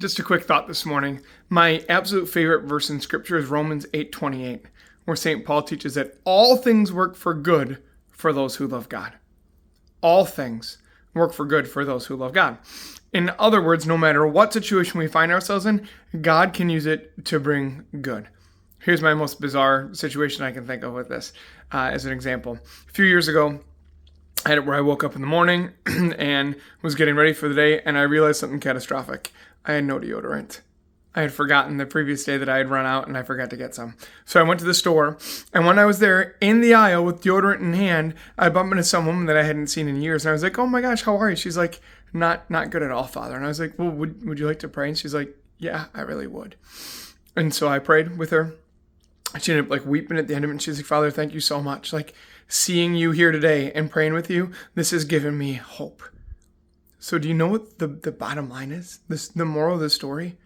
Just a quick thought this morning. My absolute favorite verse in Scripture is Romans 8:28, where St. Paul teaches that all things work for good for those who love God. All things work for good for those who love God. In other words, no matter what situation we find ourselves in, God can use it to bring good. Here's my most bizarre situation I can think of with this as an example. A few years ago, I had it where I woke up in the morning and was getting ready for the day, and I realized something catastrophic. I had no deodorant. I had forgotten the previous day that I had run out, and I forgot to get some. So I went to the store, and when I was there in the aisle with deodorant in hand, I bumped into some woman that I hadn't seen in years, and I was like, "Oh my gosh, how are you?" She's like, "Not good at all, Father." And I was like, "Well, would you like to pray?" And she's like, "Yeah, I really would." And so I prayed with her. She ended up like weeping at the end of it, and she's like, "Father, thank you so much. Like, seeing you here today and praying with you, this has given me hope." So do you know what the bottom line is? The moral of the story?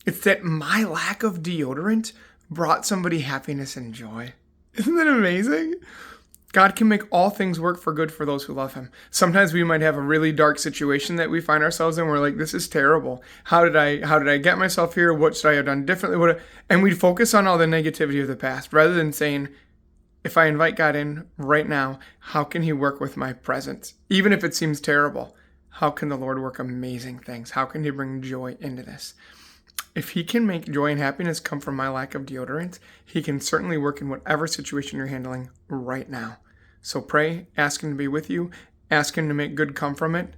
It's that my lack of deodorant brought somebody happiness and joy. Isn't that amazing? God can make all things work for good for those who love him. Sometimes we might have a really dark situation that we find ourselves in. We're like, this is terrible. How did I get myself here? What should I have done differently? And we'd focus on all the negativity of the past rather than saying, if I invite God in right now, how can he work with my present? Even if it seems terrible, how can the Lord work amazing things? How can he bring joy into this? If he can make joy and happiness come from my lack of deodorant, he can certainly work in whatever situation you're handling right now. So pray, ask him to be with you, ask him to make good come from it,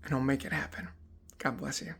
and he'll make it happen. God bless you.